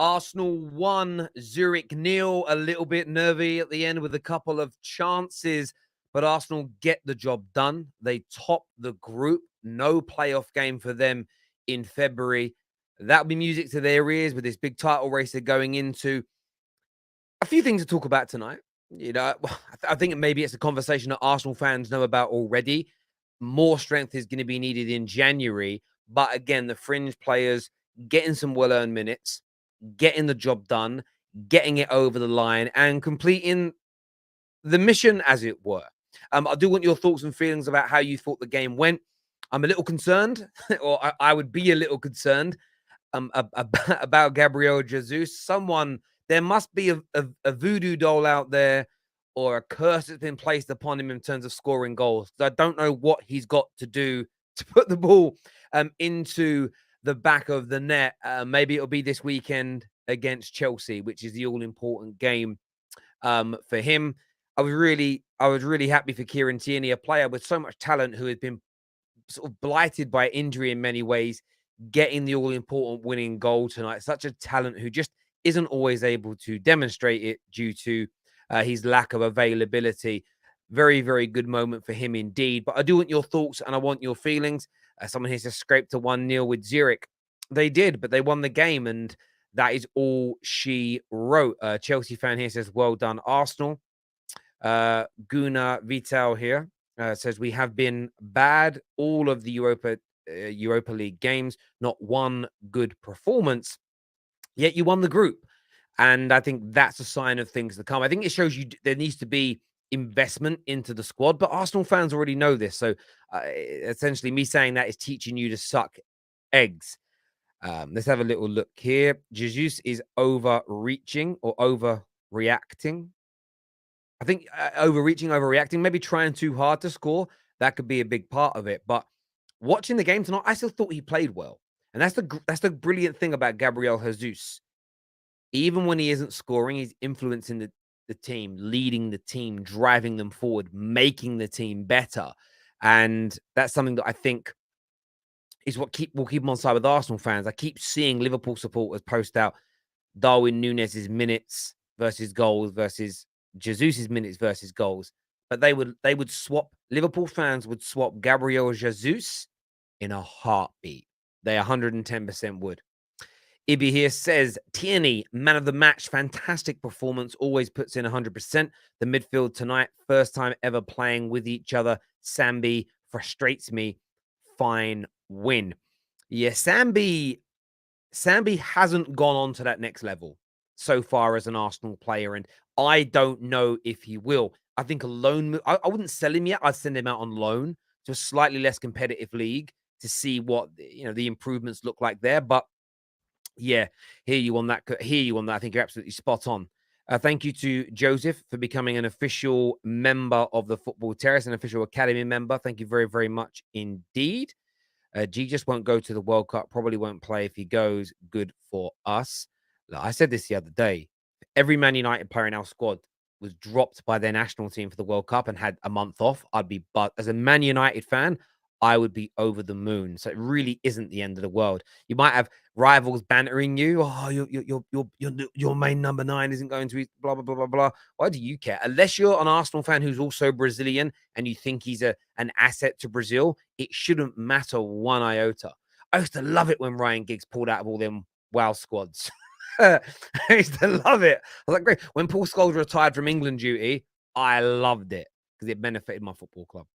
Arsenal 1, Zurich 0. A little bit nervy at the end with a couple of chances, but Arsenal get the job done. They top the group. No playoff game for them in February. That'll be music to their ears with this big title race they're going into. A few things to talk about tonight. I think maybe it's a conversation that Arsenal fans know about already. More strength is going to be needed in January. But again, the fringe players getting some well-earned minutes, getting the job done, getting it over the line, and completing the mission, as it were. I do want your thoughts and feelings about how you thought the game went. I'm a little concerned, or I would be a little concerned about Gabriel Jesus. There must be a voodoo doll out there or a curse that's been placed upon him in terms of scoring goals. I don't know what he's got to do to put the ball into the back of the net. Maybe it'll be this weekend against Chelsea, which is the all-important game for him. I was really happy for Kieran Tierney, a player with so much talent who has been sort of blighted by injury in many ways, getting the all-important winning goal tonight. Such a talent who just isn't always able to demonstrate it due to his lack of availability. Very, very good moment for him indeed. But I do want your thoughts and I want your feelings. Someone here says scraped to 1-0 with Zurich. They did, but they won the game, and that is all she wrote. Chelsea fan here says, well done, Arsenal. Guna Vital here says, we have been bad all of the Europa League games, not one good performance, yet you won the group. And I think that's a sign of things to come. I think it shows you there needs to be investment into the squad, but Arsenal fans already know this. So essentially me saying that is teaching you to suck eggs. Let's have a little look here. Jesus is overreaching or overreacting. I think overreacting, maybe trying too hard to score. That could be a big part of it. But watching the game tonight, I still thought he played well. And that's the brilliant thing about Gabriel Jesus. Even when he isn't scoring, he's influencing the team, leading the team, driving them forward, making the team better. And that's something that I think is what will keep him on side with Arsenal fans. I keep seeing Liverpool supporters post out Darwin Núñez's minutes versus goals versus Jesus's minutes versus goals. But they would swap, Liverpool fans would swap Gabriel Jesus in a heartbeat. They 110% would. Ibi here says, Tierney, man of the match, fantastic performance, always puts in 100%. The midfield tonight, first time ever playing with each other. Sambi frustrates me. Fine win. Yeah, Sambi hasn't gone on to that next level so far as an Arsenal player, and I don't know if he will. I think a loan move, I wouldn't sell him yet. I'd send him out on loan to a slightly less competitive league to see what the improvements look like there. But yeah, hear you on that. I think you're absolutely spot on. Thank you to Joseph for becoming an official member of the Football Terrace, an official academy member. Thank you very, very much indeed. G just won't go to the World Cup, probably won't play. If he goes, good for us. Look, I said this the other day. Every Man United player in our squad was dropped by their national team for the World Cup and had a month off. But as a Man United fan, I would be over the moon. So it really isn't the end of the world. You might have rivals bantering you. Oh, your main number 9 isn't going to be blah, blah, blah, blah, blah. Why do you care? Unless you're an Arsenal fan who's also Brazilian and you think he's an asset to Brazil, it shouldn't matter one iota. I used to love it when Ryan Giggs pulled out of all them WoW squads. I used to love it. I was like, great. When Paul Scholes retired from England duty, I loved it because it benefited my football club.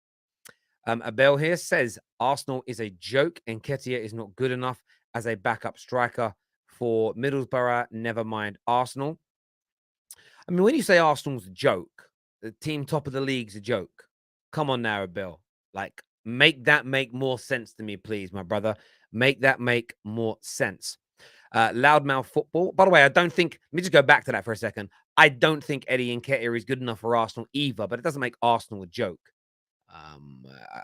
Abel here says, Arsenal is a joke and Nketiah is not good enough as a backup striker for Middlesbrough, never mind Arsenal. I mean, when you say Arsenal's a joke, the team top of the league's a joke. Come on now, Abel. Like, make that make more sense to me, please, my brother. Make that make more sense. Loudmouth football. By the way, let me just go back to that for a second. I don't think Eddie Nketiah is good enough for Arsenal either, but it doesn't make Arsenal a joke.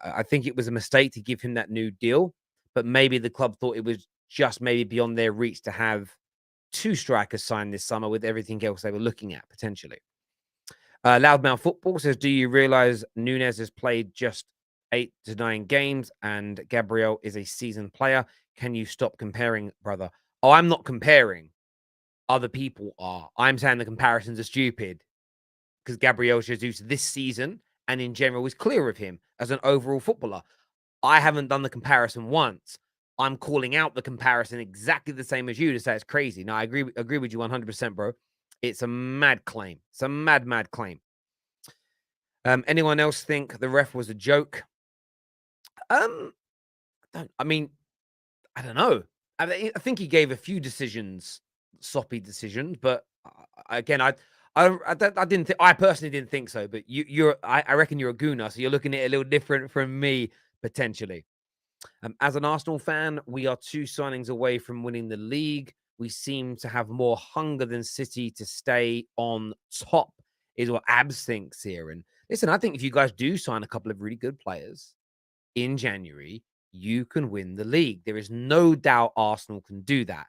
I think it was a mistake to give him that new deal, but maybe the club thought it was just maybe beyond their reach to have 2 strikers signed this summer with everything else they were looking at potentially. Loudmouth Football says, do you realize Núñez has played just 8 to 9 games and Gabriel is a seasoned player? Can you stop comparing, brother? Oh, I'm not comparing. Other people are. I'm saying the comparisons are stupid because Gabriel Jesus this season and in general is clear of him as an overall footballer. I haven't done the comparison once. I'm calling out the comparison exactly the same as you to say it's crazy. Now, I agree with you 100%, bro. It's a mad claim. It's a mad claim. Anyone else think the ref was a joke? I don't know. I think he gave a few soppy decisions, but again, I didn't think, I personally didn't think so. But I reckon you're a gooner, so you're looking at it a little different from me potentially. As an Arsenal fan, we are 2 signings away from winning the league. We seem to have more hunger than City to stay on top, is what Abs thinks here. And listen, I think if you guys do sign a couple of really good players in January, you can win the league. There is no doubt Arsenal can do that.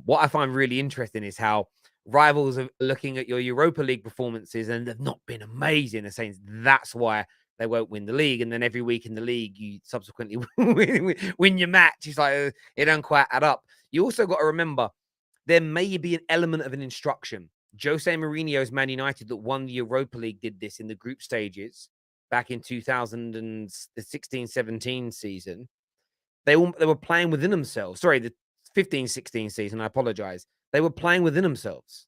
What I find really interesting is how rivals are looking at your Europa League performances and they've not been amazing. They're saying that's why they won't win the league. And then every week in the league, you subsequently win your match. It's like, it don't quite add up. You also got to remember, there may be an element of an instruction. Jose Mourinho's Man United that won the Europa League did this in the group stages back in 2016-17 season. They were playing within themselves. Sorry, the 15-16 season, I apologize. They were playing within themselves.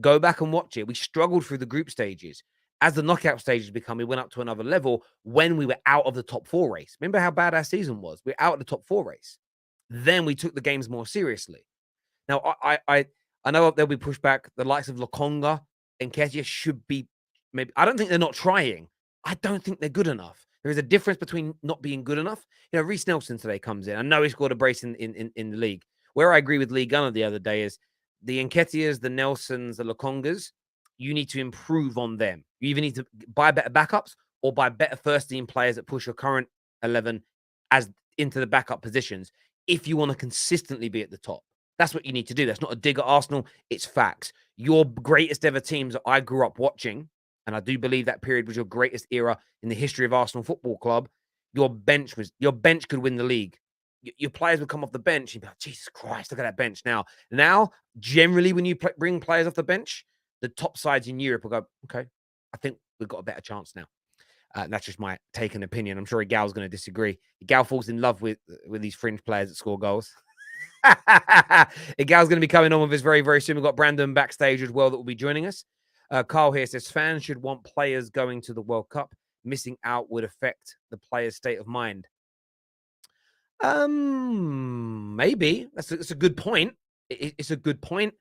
Go back and watch it. We struggled through the group stages. As the knockout stages become, we went up to another level when we were out of the top 4 race. Remember how bad our season was? We're out of the top 4 race. Then we took the games more seriously. Now, I know there'll be pushback. The likes of Lokonga and Nketiah should be maybe. I don't think they're not trying. I don't think they're good enough. There is a difference between not being good enough. You know, Reece Nelson today comes in. I know he scored a brace in the league. Where I agree with Lee Gunner the other day is the Nketiahs, the Nelsons, the Lokongas, you need to improve on them. You either need to buy better backups or buy better first team players that push your current 11 as into the backup positions if you want to consistently be at the top. That's what you need to do. That's not a dig at Arsenal. It's facts. Your greatest ever teams that I grew up watching, and I do believe that period was your greatest era in the history of Arsenal Football Club, your bench could win the league. Your players would come off the bench and you'd be like, Jesus Christ, look at that bench now. Now, generally, when you bring players off the bench, the top sides in Europe will go, okay, I think we've got a better chance now. That's just my take and opinion. I'm sure Gal's going to disagree. Gal falls in love with these fringe players that score goals. Gal's going to be coming on with us very, very soon. We've got Brandon backstage as well that will be joining us. Carl here says, fans should want players going to the World Cup. Missing out would affect the player's state of mind. Maybe. That's a good point. It's a good point.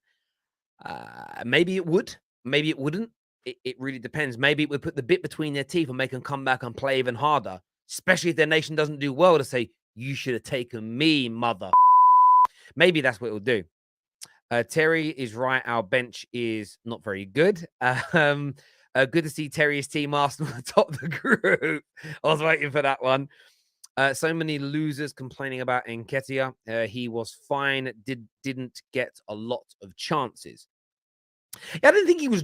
Maybe it would. Maybe it wouldn't. It really depends. Maybe it would put the bit between their teeth and make them come back and play even harder, especially if their nation doesn't do well, to say, you should have taken me, mother. Maybe that's what it will do. Terry is right. Our bench is not very good. Good to see Terry's team Arsenal atop the group. I was waiting for that one. So many losers complaining about Nketiah. He was fine. Didn't get a lot of chances. Yeah, I didn't think he was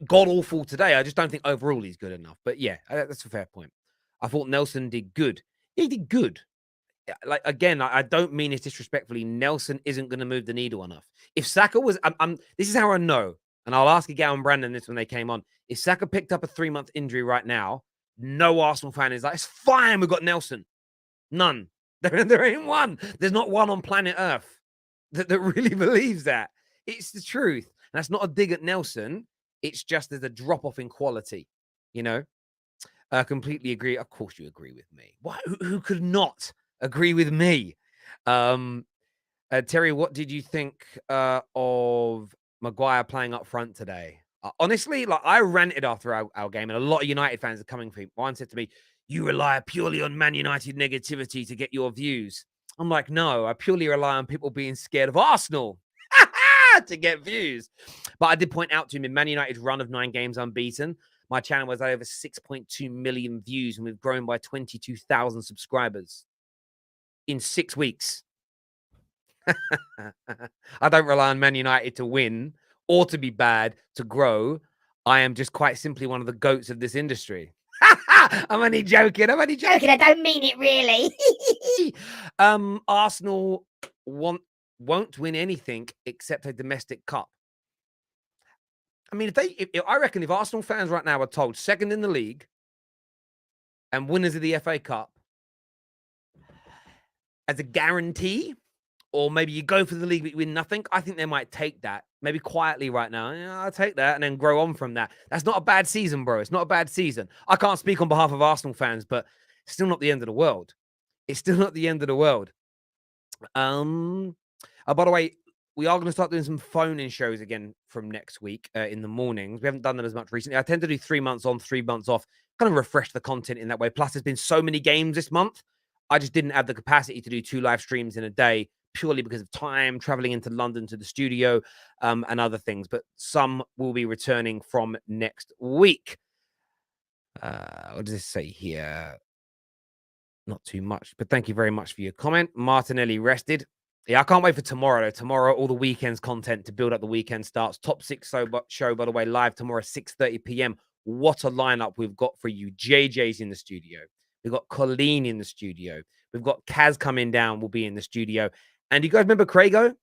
god-awful today. I just don't think overall he's good enough. But yeah, that's a fair point. I thought Nelson did good. He did good. Like, again, I don't mean it disrespectfully. Nelson isn't going to move the needle enough. If Saka was, this is how I know, and I'll ask Gal and Brandon this when they came on. If Saka picked up a 3-month injury right now, no Arsenal fan is like, it's fine, we've got Nelson. None. There ain't one. There's not one on planet Earth that really believes that. It's the truth. And that's not a dig at Nelson. It's just there's a drop-off in quality, you know? I completely agree. Of course you agree with me. Why? Who could not agree with me? Terry, what did you think of Maguire playing up front today? Honestly, like, I ranted after our game, and a lot of United fans are coming for me. One said to me, you rely purely on Man United negativity to get your views. I'm like, no, I purely rely on people being scared of Arsenal to get views. But I did point out to him, in Man United's run of 9 games unbeaten, my channel was over 6.2 million views, and we've grown by 22,000 subscribers in 6 weeks. I don't rely on Man United to win or to be bad to grow. I am just quite simply one of the goats of this industry. I'm only joking. I don't mean it really. Arsenal want won't win anything except a domestic cup. I mean, I reckon if Arsenal fans right now are told second in the league and winners of the FA Cup as a guarantee, or maybe you go for the league but you win nothing, I think they might take that. Maybe quietly right now. Yeah, I'll take that and then grow on from that. That's not a bad season, bro. It's not a bad season. I can't speak on behalf of Arsenal fans, but it's still not the end of the world. It's still not the end of the world. By the way, we are going to start doing some phone-in shows again from next week in the mornings. We haven't done them as much recently. I tend to do 3 months on, 3 months off, kind of refresh the content in that way. Plus, there's been so many games this month. I just didn't have the capacity to do 2 live streams in a day purely because of time, traveling into London to the studio and other things. But some will be returning from next week. What does this say here? Not too much, but thank you very much for your comment. Martinelli rested. Yeah, I can't wait for tomorrow. Tomorrow, all the weekend's content to build up the weekend starts. Top 6 show, by the way, live tomorrow, 6:30 p.m. What a lineup we've got for you. JJ's in the studio. We've got Colleen in the studio. We've got Kaz coming down, will be in the studio. And you guys remember Craigo?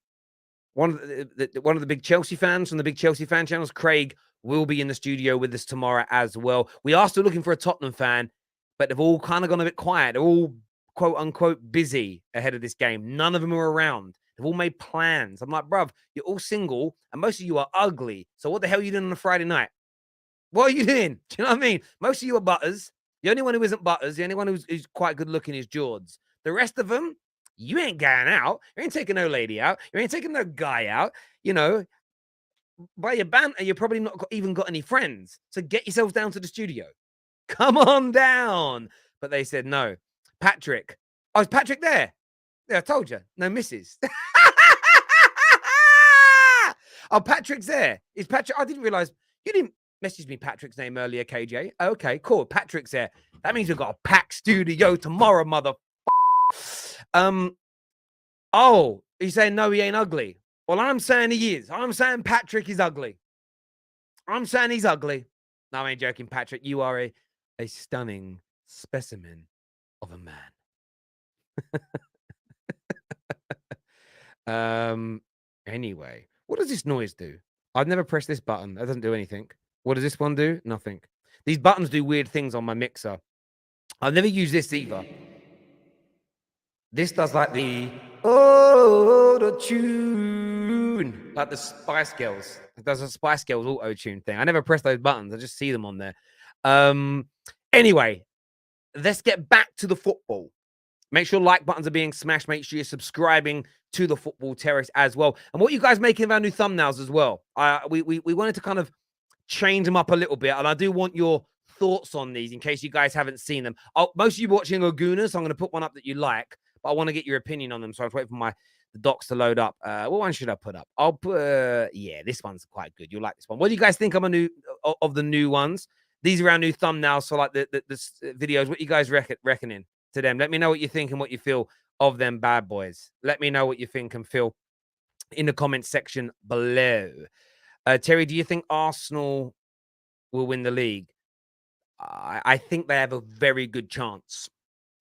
One of the big Chelsea fans from the big Chelsea fan channels. Craig will be in the studio with us tomorrow as well. We are still looking for a Tottenham fan, but they've all kind of gone a bit quiet. They're all quote unquote busy ahead of this game. None of them are around. They've all made plans. I'm like, bruv, you're all single and most of you are ugly. So what the hell are you doing on a Friday night? What are you doing? Do you know what I mean? Most of you are butters. The only one who isn't butters, the only one who's quite good looking is George. The rest of them, you ain't going out. You ain't taking no lady out. You ain't taking no guy out. You know, by your banter, you're probably not even got any friends. So get yourselves down to the studio. Come on down. But they said no. Patrick. Oh, is Patrick there? Yeah, I told you. No misses. Oh, Patrick's there. Is Patrick? I didn't realize you didn't message me Patrick's name earlier, KJ. Okay, cool. Patrick's there. That means we've got a packed studio tomorrow, mother. Oh, he's saying no, he ain't ugly. Well, I'm saying he is. I'm saying Patrick is ugly. I'm saying he's ugly. No, I ain't joking, Patrick. You are a stunning specimen of a man. Anyway, what does this noise do? I've never pressed this button. That doesn't do anything. What does this one do? Nothing. These buttons do weird things on my mixer. I've never used this either. This does like the auto-tune, like the Spice Girls. It does a Spice Girls auto-tune thing. I never press those buttons. I just see them on there. Anyway, let's get back to the football. Make sure like buttons are being smashed. Make sure you're subscribing to the Football Terrace as well. And what are you guys making of our new thumbnails as well? We wanted to kind of change them up a little bit. And I do want your thoughts on these in case you guys haven't seen them. Most of you watching Oguna, so I'm going to put one up that you like. But I want to get your opinion on them. So I was waiting for the docs to load up. What one should I put up? I'll put, yeah, this one's quite good. You'll like this one. What do you guys think of the new ones? These are our new thumbnails. So like the videos, what you guys reckoning to them? Let me know what you think and what you feel of them bad boys. Let me know what you think and feel in the comments section below. Terry, do you think Arsenal will win the league? I think they have a very good chance.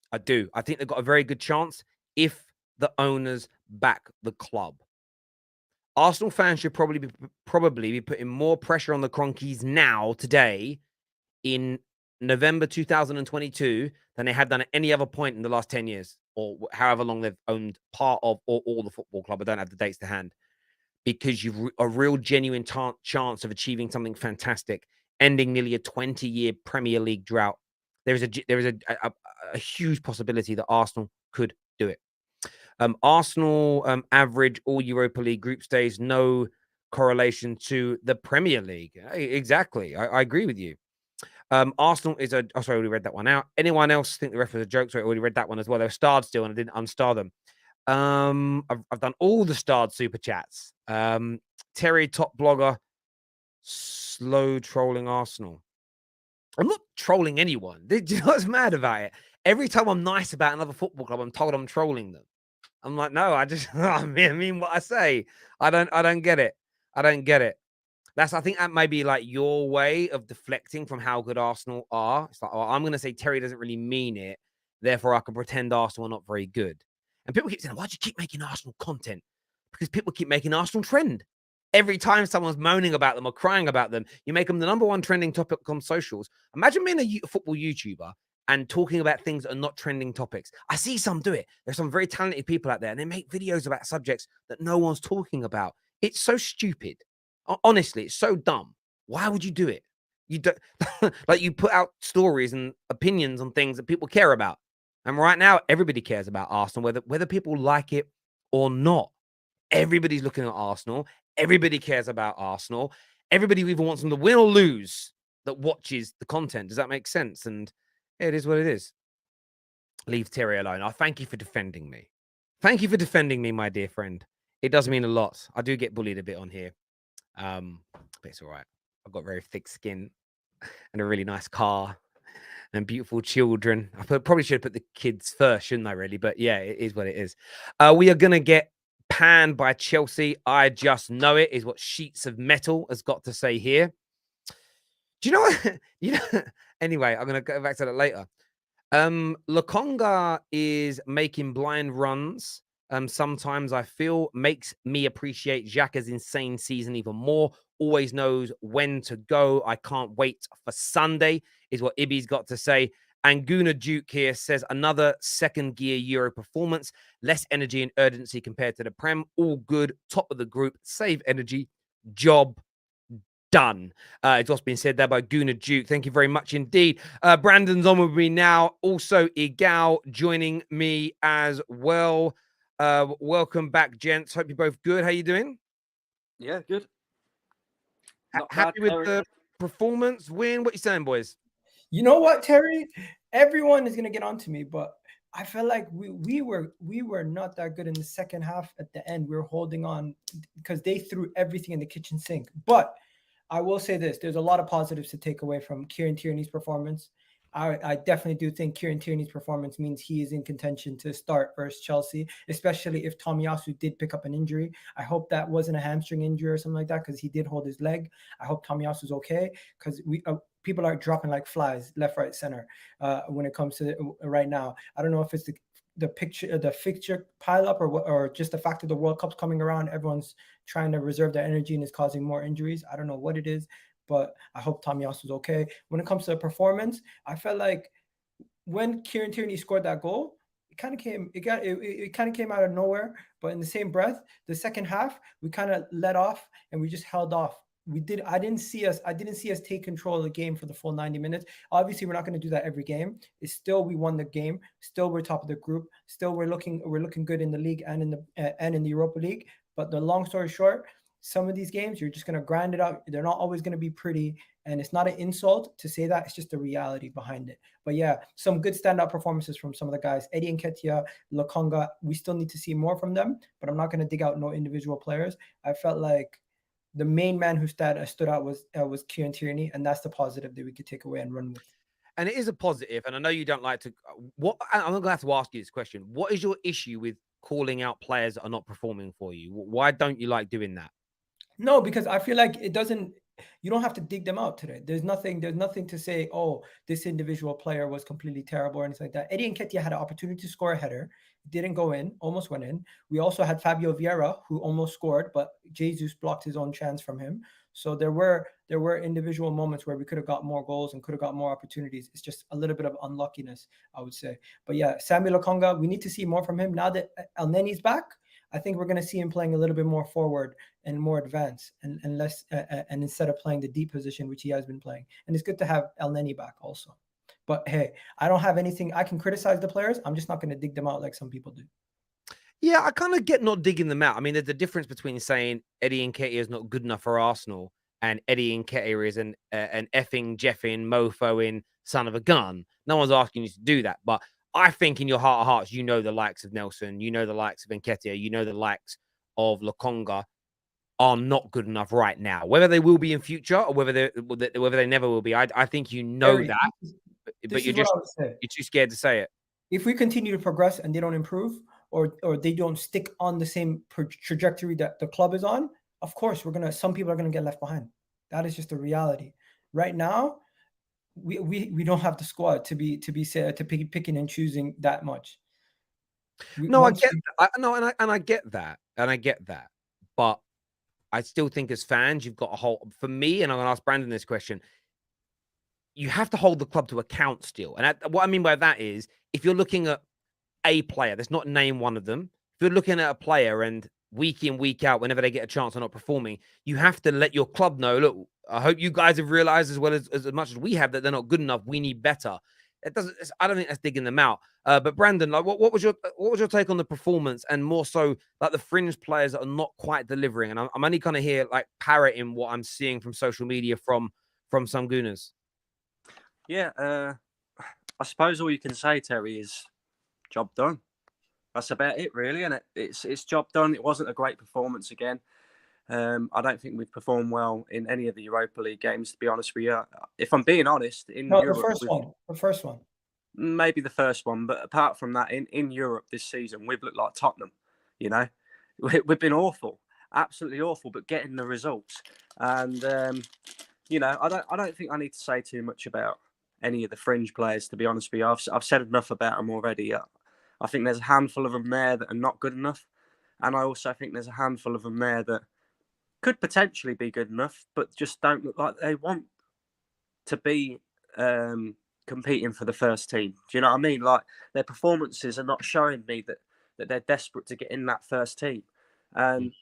I do. I think they've got a very good chance if the owners back the club. Arsenal fans should probably be putting more pressure on the Cronkies now, today, in November 2022, than they had done at any other point in the last 10 years, or however long they've owned part of or all the football club. I don't have the dates to hand. Because you've a real genuine chance of achieving something fantastic, ending nearly a 20-year Premier League drought. There is a huge possibility that Arsenal could do it. Arsenal average all Europa League group stage, no correlation to the Premier League. Exactly. I agree with you. Arsenal is sorry, I already read that one out. Anyone else think the ref was a joke? Sorry, I already read that one as well. They were starred still and I didn't unstar them. I've done all the starred super chats. Terry, top blogger, slow trolling Arsenal. I'm not trolling anyone. Do you know what's mad about it? Every time I'm nice about another football club, I'm told I'm trolling them. I'm like, no, I mean what I say. I don't get it. I don't get it. I think that may be like your way of deflecting from how good Arsenal are. It's like, oh, I'm going to say Terry doesn't really mean it. Therefore, I can pretend Arsenal are not very good. And people keep saying, why do you keep making Arsenal content? because people keep making Arsenal trend. Every time someone's moaning about them or crying about them, you make them the #1 trending topic on socials. Imagine being a football YouTuber and talking about things that are not trending topics. I see some do it. There's some very talented people out there, and they make videos about subjects that no one's talking about. It's so stupid. Honestly, it's so dumb. Why would you do it? You don't like you put out stories and opinions on things that people care about. And right now, everybody cares about Arsenal, whether people like it or not. Everybody's looking at Arsenal. Everybody cares about Arsenal. Everybody who even wants them to win or lose that watches the content. Does that make sense? And it is what it is. Leave Terry alone. I thank you for defending me. Thank you for defending me, my dear friend. It does mean a lot. I do get bullied a bit on here. But it's all right. I've got very thick skin and a really nice car and beautiful children. I probably should have put the kids first, shouldn't I, really? But yeah, it is what it is. We are going to get panned by Chelsea. I just know it, is what Sheets of Metal has got to say here. Do you know what? Anyway, I'm going to go back to that later. Lokonga is making blind runs. Sometimes I feel makes me appreciate Xhaka's insane season even more. Always knows when to go. I can't wait for Sunday, is what Ibby's got to say. And Guna Duke here says another second gear Euro performance, less energy and urgency compared to the Prem. All good, top of the group, save energy, job done. It's also been said there by Guna Duke. Thank you very much indeed. Brandon's on with me now. Also, Igal joining me as well. Welcome back, gents. Hope you're both good. How you doing? Yeah, good. Not happy with the performance, win? What you saying, boys? You know what, Terry? Everyone is gonna get onto me, but I feel like we were not that good in the second half. At the end, we were holding on because they threw everything in the kitchen sink. But I will say this: there's a lot of positives to take away from Kieran Tierney's performance. I definitely do think Kieran Tierney's performance means he is in contention to start versus Chelsea, especially if Tomiyasu did pick up an injury. I hope that wasn't a hamstring injury or something like that, because he did hold his leg. I hope Tomiyasu's okay, because people are dropping like flies left, right, center when it comes to right now. I don't know if it's the fixture pile up or just the fact that the World Cup's coming around. Everyone's trying to reserve their energy and is causing more injuries. I don't know what it is, but I hope Tomiyasu's okay. When it comes to the performance, I felt like when Kieran Tierney scored that goal, it kind of came out of nowhere. But in the same breath, the second half, we kind of let off and we just held off. I didn't see us take control of the game for the full 90 minutes. Obviously, we're not going to do that every game. It's still, we won the game. Still, we're top of the group. Still, we're looking good in the league and in the Europa League. But the long story short, some of these games, you're just going to grind it out. They're not always going to be pretty. And it's not an insult to say that. It's just the reality behind it. But yeah, some good standout performances from some of the guys. Eddie Nketiah, Lokonga, we still need to see more from them. But I'm not going to dig out no individual players. I felt like the main man who stood out was Kieran Tierney. And that's the positive that we could take away and run with. And it is a positive. And I know you don't like to... I'm going to have to ask you this question. What is your issue with calling out players that are not performing for you? Why don't you like doing that? No, because I feel like you don't have to dig them out today. There's nothing to say, oh, this individual player was completely terrible or anything like that. Eddie Nketiah had an opportunity to score a header. Didn't go in, almost went in. We also had Fabio Vieira, who almost scored, but Jesus blocked his own chance from him. So there were individual moments where we could have got more goals and could have got more opportunities. It's just a little bit of unluckiness, I would say. But yeah, Samuel Lokonga, we need to see more from him. Now that El Neni's back, I think we're going to see him playing a little bit more forward and more advanced and less and instead of playing the deep position, which he has been playing. And it's good to have El Neni back also. But hey, I don't have anything. I can criticize the players. I'm just not going to dig them out like some people do. Yeah, I kind of get not digging them out. I mean, there's a difference between saying Eddie Nketiah is not good enough for Arsenal and Eddie Nketiah is an effing, jeffing, mofoing son of a gun. No one's asking you to do that. But I think in your heart of hearts, you know the likes of Nelson, you know the likes of Nketiah, you know the likes of Lokonga are not good enough right now. Whether they will be in future or whether they never will be, I think you know that. But you're too scared to say it. If we continue to progress and they don't improve or they don't stick on the same trajectory that the club is on, of course some people are gonna get left behind. That is just the reality. Right now, we don't have the squad to be picking and choosing that much. I get that. I get that. but I still think as fans, you've got a whole, for me, and I'm going to ask Brandon this question, you have to hold the club to account still. And what I mean by that is, if you're looking at a player, let's not name one of them. If you're looking at a player and week in, week out, whenever they get a chance, are not performing, you have to let your club know, look, I hope you guys have realized as well as much as we have that they're not good enough. We need better. I don't think that's digging them out. But Brandon, like, what was your take on the performance, and more so like the fringe players that are not quite delivering? And I'm only kind of here like parroting what I'm seeing from social media from some Gooners. Yeah, I suppose all you can say, Terry, is job done. That's about it, really, and it's job done. It wasn't a great performance again. I don't think we've performed well in any of the Europa League games, to be honest with you. If I'm being honest, Europe, the first one. Maybe the first one, but apart from that, in Europe this season, we've looked like Tottenham. You know, we've been awful, absolutely awful, but getting the results. And you know, I don't think I need to say too much about any of the fringe players, to be honest with you. I've said enough about them already. I think there's a handful of them there that are not good enough, and I also think there's a handful of them there that could potentially be good enough, but just don't look like they want to be competing for the first team. Do you know what I mean? Like, their performances are not showing me that they're desperate to get in that first team. And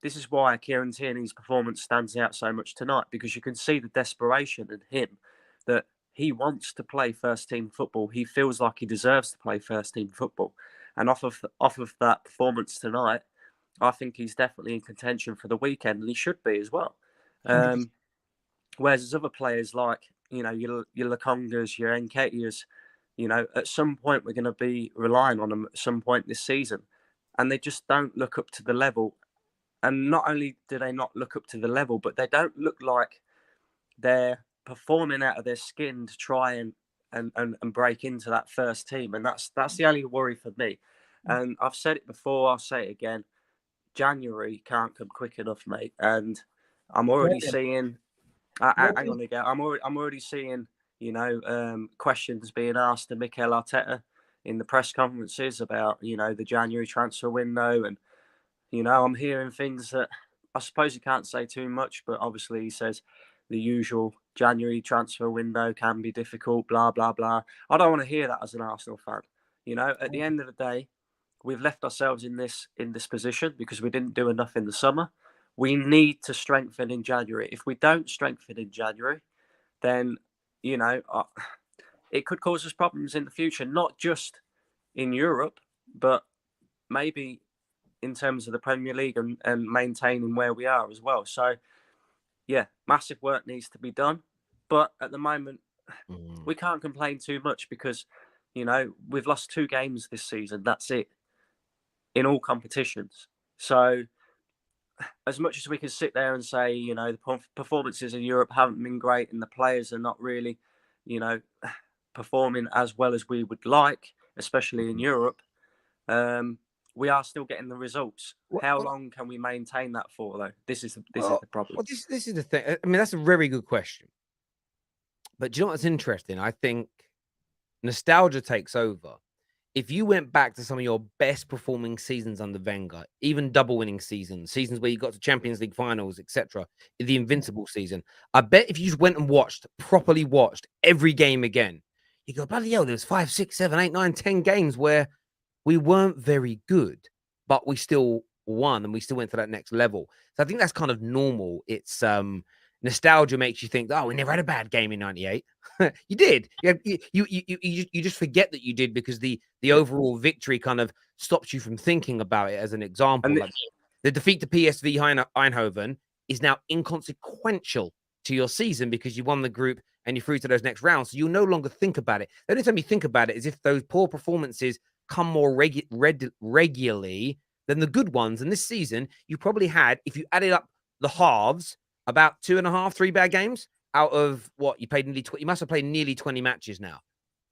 this is why Kieran Tierney's performance stands out so much tonight, because you can see the desperation in him, that he wants to play first team football. He feels like he deserves to play first team football. And off of that performance tonight, I think he's definitely in contention for the weekend, and he should be as well. Whereas there's other players like, you know, your Lokongas, your Nketiahs, you know, at some point we're going to be relying on them at some point this season, and they just don't look up to the level. And not only do they not look up to the level, but they don't look like they're performing out of their skin to try and break into that first team. And that's the only worry for me. And I've said it before, I'll say it again. January can't come quick enough, mate. And I'm already seeing. Hang on again. I'm already seeing, you know, questions being asked to Mikel Arteta in the press conferences about, you know, the January transfer window, and you know, I'm hearing things that I suppose you can't say too much, but obviously he says the usual January transfer window can be difficult, blah blah blah. I don't want to hear that as an Arsenal fan. You know, at the end of the day, we've left ourselves in this position because we didn't do enough in the summer. We need to strengthen in January. If we don't strengthen in January, then, you know, it could cause us problems in the future, not just in Europe, but maybe in terms of the Premier League and maintaining where we are as well. So, yeah, massive work needs to be done. But at the moment, we can't complain too much because, you know, we've lost 2 games this season. That's it. In all competitions. So as much as we can sit there and say, you know, the performances in Europe haven't been great and the players are not really, you know, performing as well as we would like, especially in Europe, we are still getting the results. How long can we maintain that for, though? This is the problem. Well, this is the thing. I mean, that's a very good question. But do you know what's interesting? I think nostalgia takes over. If you went back to some of your best performing seasons under Wenger, even double winning seasons where you got to Champions League finals, etc., the invincible season, I bet if you just went and properly watched every game again, you go, bloody hell, there was 5, 6, 7, 8, 9, 10 games where we weren't very good, but we still won and we still went to that next level. So I think that's kind of normal. It's nostalgia makes you think, oh, we never had a bad game in '98. You did. You just forget that you did because the overall victory kind of stops you from thinking about it. As an example, like the defeat to PSV Eindhoven is now inconsequential to your season because you won the group and you're through to those next rounds. So you'll no longer think about it. The only time you think about it is if those poor performances come more regularly than the good ones. And this season, you probably had, if you added up the halves, about 2.5, 3 bad games out of what you played. You must have played nearly 20 matches now.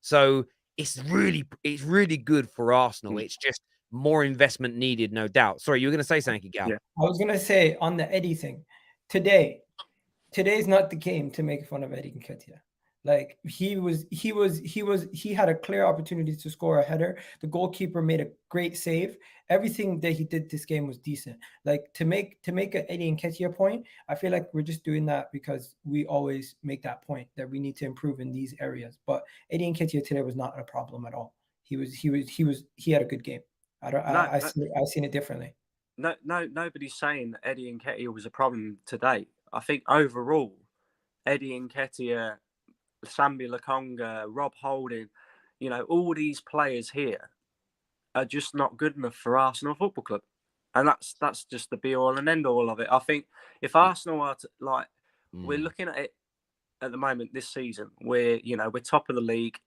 So it's really good for Arsenal. It's just more investment needed, no doubt. Sorry, you were going to say something, Gal. Yeah. I was going to say on the Eddie thing, today's not the game to make fun of Eddie Nketiah. Like he had a clear opportunity to score a header. The goalkeeper made a great save. Everything that he did this game was decent. Like to make an Eddie Nketiah point, I feel like we're just doing that because we always make that point that we need to improve in these areas. But Eddie Nketiah today was not a problem at all. He had a good game. I seen it differently. Nobody's saying that Eddie Nketiah was a problem today. I think overall, Eddie Nketiah, Sambi Lokonga, Rob Holding, all these players here are just not good enough for Arsenal Football Club, and that's just the be all and end all of it. I think if Arsenal are we're looking at it at the moment this season, we're top of the league.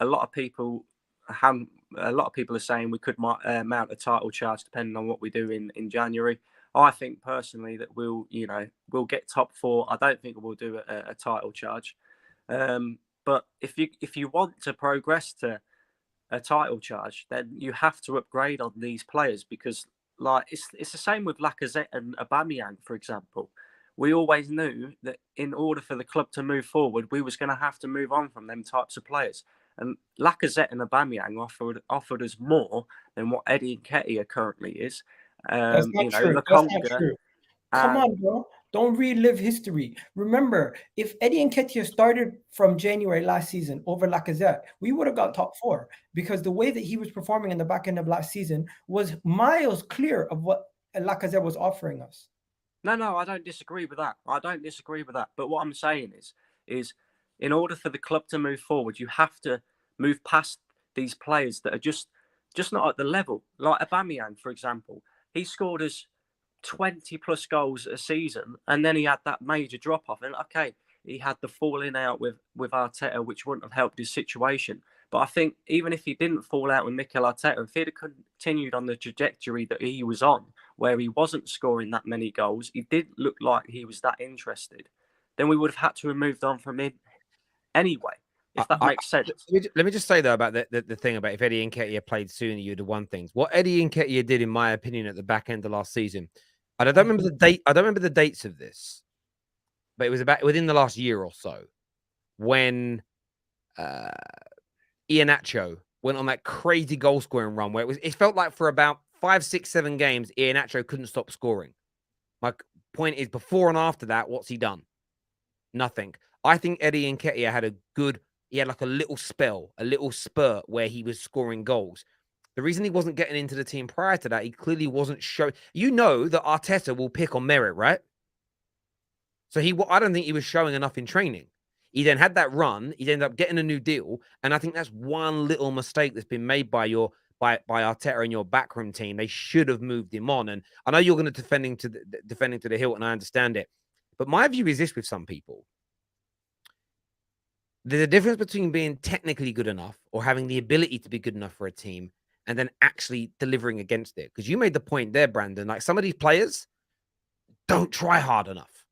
A lot of people are saying we could mount a title charge depending on what we do in January. I think personally that we'll get top 4. I don't think we'll do a title charge. But if you want to progress to a title charge, then you have to upgrade on these players because it's the same with Lacazette and Aubameyang, for example. We always knew that in order for the club to move forward, we was going to have to move on from them types of players. And Lacazette and Aubameyang offered us more than what Eddie Nketiah currently is. That's not true. That's not true. Come on, bro. Don't relive history. Remember, if Eddie Nketiah started from January last season over Lacazette, we would have got top 4 because the way that he was performing in the back end of last season was miles clear of what Lacazette was offering us. No, I don't disagree with that. But what I'm saying is in order for the club to move forward, you have to move past these players that are just not at the level. Like Aubameyang, for example, he scored us 20 plus goals a season, and then he had that major drop off. And okay, he had the falling out with Arteta, which wouldn't have helped his situation. But I think even if he didn't fall out with Mikel Arteta, if he'd have continued on the trajectory that he was on, where he wasn't scoring that many goals, he didn't look like he was that interested, then we would have had to have moved on from him anyway, if that makes sense. Let me just say, though, about the thing about if Eddie Nketiah played sooner, you'd have won things. What Eddie Nketiah did, in my opinion, at the back end of last season, I don't remember the date. I don't remember the dates of this, but it was about within the last year or so when Iheanacho went on that crazy goal scoring run where it felt like for about 5, 6, 7 games, Iheanacho couldn't stop scoring. My point is, before and after that, what's he done? Nothing. I think Eddie Nketiah he had like a little spell, a little spurt where he was scoring goals. The reason he wasn't getting into the team prior to that, he clearly wasn't showing. You know that Arteta will pick on merit, right? So I don't think he was showing enough in training. He then had that run. He ended up getting a new deal, and I think that's one little mistake that's been made by Arteta and your backroom team. They should have moved him on. And I know you're going to defending to the hilt, and I understand it. But my view is this: with some people, there's a difference between being technically good enough or having the ability to be good enough for a team and then actually delivering against it. Because you made the point there, Brandon, like some of these players don't try hard enough.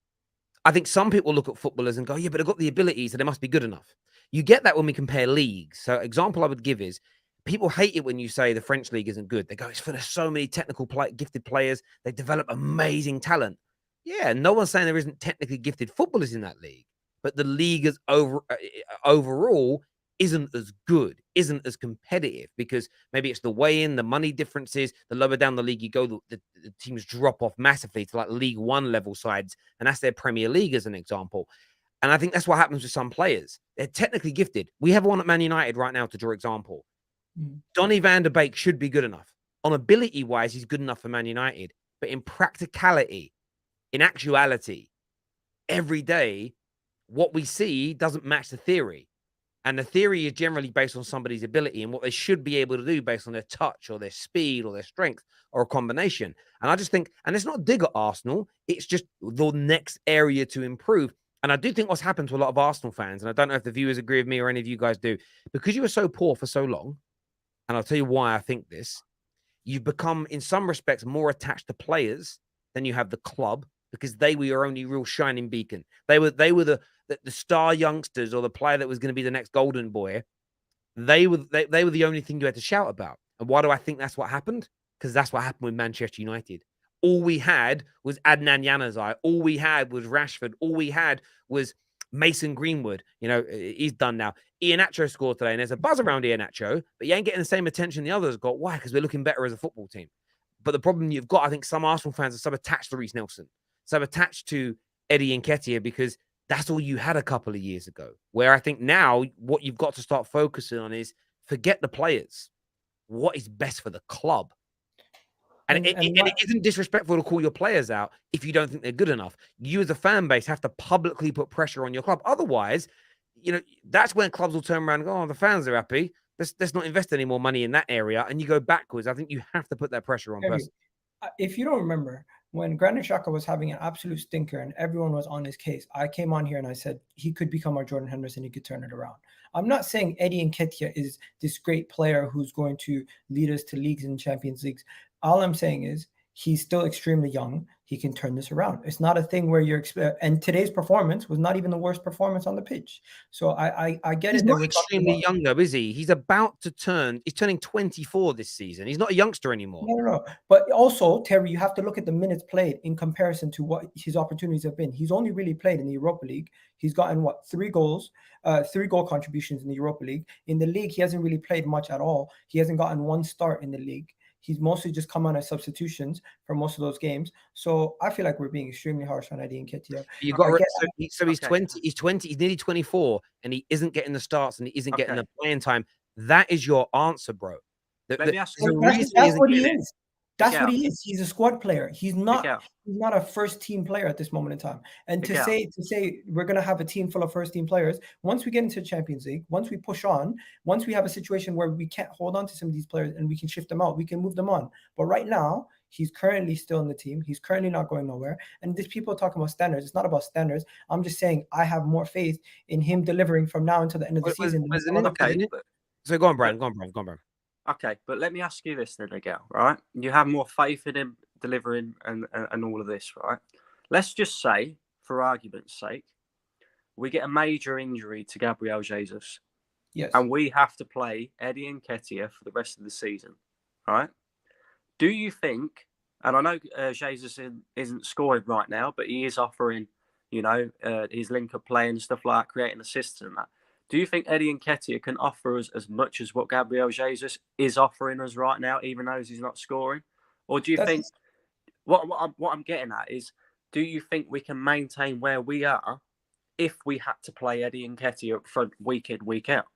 I think some people look at footballers and go, yeah, but they've got the ability, so they must be good enough. You get that when we compare leagues. So example I would give is people hate it when you say the French league isn't good. They go, it's for there's so many gifted players. They develop amazing talent. Yeah, no one's saying there isn't technically gifted footballers in that league. But the league is overall isn't as good, isn't as competitive because maybe it's the weigh-in, the money differences. The lower down the league you go, the teams drop off massively to like League One level sides, and that's their Premier League as an example. And I think that's what happens with some players. They're technically gifted. We have one at Man United right now to draw example. Donny van der Beek should be good enough. On ability-wise, he's good enough for Man United. But in practicality, in actuality, every day, what we see doesn't match the theory. And the theory is generally based on somebody's ability and what they should be able to do based on their touch or their speed or their strength or a combination. And I just think, and it's not a dig at Arsenal, it's just the next area to improve. And I do think what's happened to a lot of Arsenal fans, and I don't know if the viewers agree with me or any of you guys do, because you were so poor for so long, and I'll tell you why I think this, you've become, in some respects, more attached to players than you have the club, because they were your only real shining beacon. They were the star youngsters or the player that was going to be the next golden boy. They were the only thing you had to shout about. And why do I think that's what happened? Because that's what happened with Manchester United. All we had was Adnan Januzaj. All we had was Rashford. All we had was Mason Greenwood, he's done now. Iheanacho scored today, and there's a buzz around Iheanacho, but he ain't getting the same attention the others got. Why? Because we're looking better as a football team. But the problem you've got, I think some Arsenal fans are so attached to Reece Nelson, so attached to Eddie Nketiah, because that's all you had a couple of years ago. Where I think now what you've got to start focusing on is forget the players. What is best for the club? And it isn't disrespectful to call your players out if you don't think they're good enough. You as a fan base have to publicly put pressure on your club. Otherwise, that's when clubs will turn around and go, oh, the fans are happy. Let's not invest any more money in that area. And you go backwards. I think you have to put that pressure on. If you don't remember, when Granit Xhaka was having an absolute stinker and everyone was on his case, I came on here and I said he could become our Jordan Henderson. He could turn it around. I'm not saying Eddie Nketiah is this great player who's going to lead us to leagues and Champions Leagues. All I'm saying is he's still extremely young. He can turn this around. It's not a thing where and today's performance was not even the worst performance on the pitch. So I get he's it. He's not extremely young though, is he? He's turning 24 this season. He's not a youngster anymore. No. But also, Terry, you have to look at the minutes played in comparison to what his opportunities have been. He's only really played in the Europa League. He's gotten 3 goals, 3 goal contributions in the Europa League. In the league, he hasn't really played much at all. He hasn't gotten 1 start in the league. He's mostly just come on as substitutions for most of those games. So I feel like we're being extremely harsh on Eddie Nketiah. He's 20. He's 20. He's nearly 24, and he isn't getting the starts and he isn't getting the playing time. That is your answer, bro. That's what he is. That's what he is. He's a squad player. He's not a first team player at this moment in time. And to say we're going to have a team full of first team players, once we get into the Champions League, once we push on, once we have a situation where we can't hold on to some of these players and we can shift them out, we can move them on. But right now, he's currently still in the team. He's currently not going nowhere. And these people are talking about standards. It's not about standards. I'm just saying I have more faith in him delivering from now until the end of the season. So go on, Brian. Go on. Okay, but let me ask you this then, Miguel, right? You have more faith in him delivering and all of this, right? Let's just say, for argument's sake, we get a major injury to Gabriel Jesus. Yes. And we have to play Eddie Nketiah for the rest of the season, right? Do you think, and I know Jesus isn't scoring right now, but he is offering, his link-up play and stuff like that, creating assists and that. Do you think Eddie Nketiah can offer us as much as what Gabriel Jesus is offering us right now, even though he's not scoring? Or do you think what I'm getting at is, do you think we can maintain where we are if we had to play Eddie Nketiah up front week in, week out?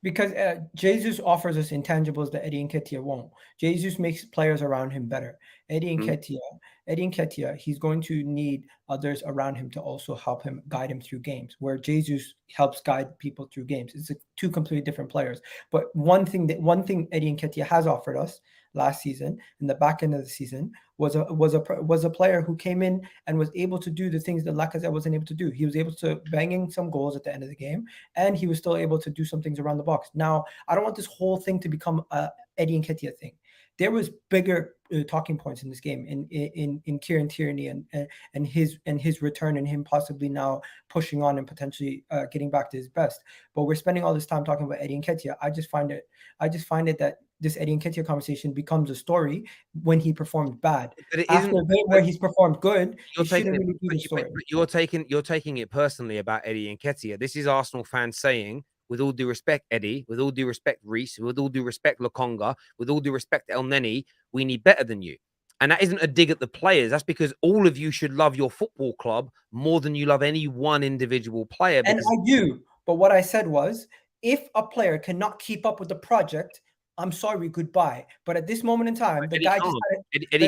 Because Jesus offers us intangibles that Eddie Nketiah won't. Jesus makes players around him better. Eddie Nketiah, he's going to need others around him to also help him, guide him through games, where Jesus helps guide people through games. It's 2 completely different players. But one thing Eddie Nketiah has offered us last season, in the back end of the season, was a player who came in and was able to do the things that Lacazette wasn't able to do. He was able to bang in some goals at the end of the game, and he was still able to do some things around the box. Now, I don't want this whole thing to become a Eddie Nketiah thing. There was bigger talking points in this game in Kieran Tierney and his return, and him possibly now pushing on and potentially getting back to his best. But we're spending all this time talking about Eddie Nketiah. I just find it that this Eddie Nketiah conversation becomes a story when he performed bad. After a game where he's performed good, you're taking it personally about Eddie Nketiah. This is Arsenal fans saying, with all due respect, Eddie, with all due respect, Reece, with all due respect, Lokonga, with all due respect, El Neni, we need better than you. And that isn't a dig at the players. That's because all of you should love your football club more than you love any one individual player. And I do. But what I said was, if a player cannot keep up with the project, I'm sorry, goodbye. But at this moment in time, Eddie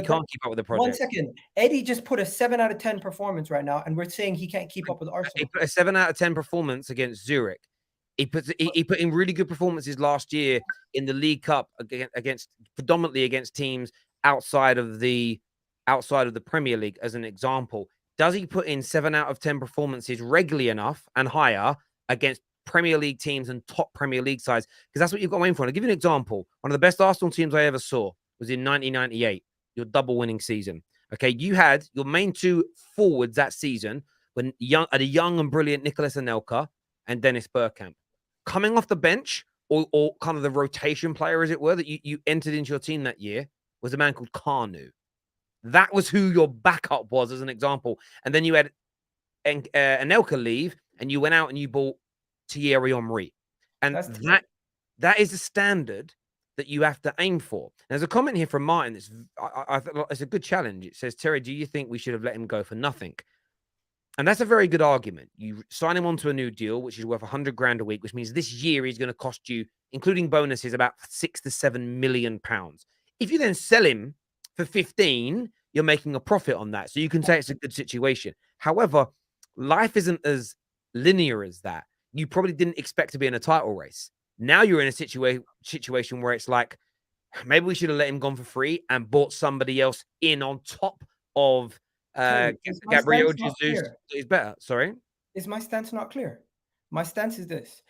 can't keep up with the project. 1 second. Eddie just put a 7 out of 10 performance right now, and we're saying he can't keep up with Arsenal. He put a 7 out of 10 performance against Zurich. He put in really good performances last year in the League Cup predominantly against teams outside of the Premier League, as an example. Does he put in 7 out of 10 performances regularly enough and higher against Premier League teams and top Premier League sides? Because that's what you've got to aim for. And I'll give you an example. One of the best Arsenal teams I ever saw was in 1998, your double winning season. Okay, you had your main 2 forwards that season when a young and brilliant Nicolas Anelka and Dennis Bergkamp. Coming off the bench, or kind of the rotation player, as it were, that you entered into your team that year, was a man called Carnu. That was who your backup was, as an example. And then you had Anelka leave, and you went out and you bought Thierry Henry. And That's that is a standard that you have to aim for. There's a comment here from Martin. It's a good challenge. It says, Terry, do you think we should have let him go for nothing? And that's a very good argument. You sign him onto a new deal, which is worth 100 grand a week, which means this year he's going to cost you, including bonuses, about £6 to £7 million. If you then sell him for 15, you're making a profit on that. So you can say it's a good situation. However, life isn't as linear as that. You probably didn't expect to be in a title race. Now you're in a situation where it's like, maybe we should have let him gone for free and bought somebody else in on top of Gabriel Jesus is better. Sorry? Is my stance not clear? My stance is this.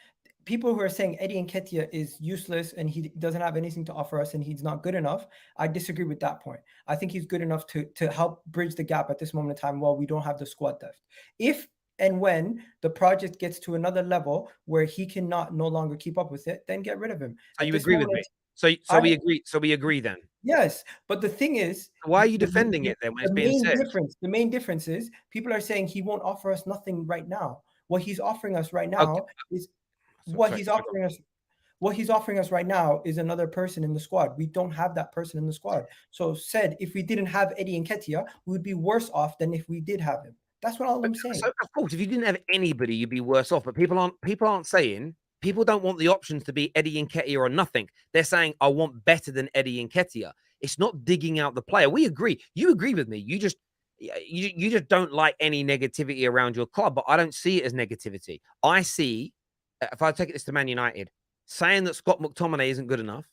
People who are saying Eddie Nketiah is useless and he doesn't have anything to offer us and he's not good enough, I disagree with that point. I think he's good enough to help bridge the gap at this moment in time while we don't have the squad depth. If and when the project gets to another level where he cannot no longer keep up with it, then get rid of him. So you agree with me? So we agree. So we agree then. Yes, but the thing is, why are you defending it then when it's being said? The main difference is people are saying he won't offer us nothing right now. What he's offering us right now is what he's offering us. What he's offering us right now is another person in the squad. We don't have that person in the squad. So if we didn't have Eddie Nketiah, we would be worse off than if we did have him. That's what I'm saying. So of course, if you didn't have anybody, you'd be worse off. But people aren't saying. People don't want the options to be Eddie Nketiah or nothing. They're saying, I want better than Eddie Nketiah. It's not digging out the player. We agree. You agree with me. You just don't like any negativity around your club, but I don't see it as negativity. I see, if I take this to Man United, saying that Scott McTominay isn't good enough,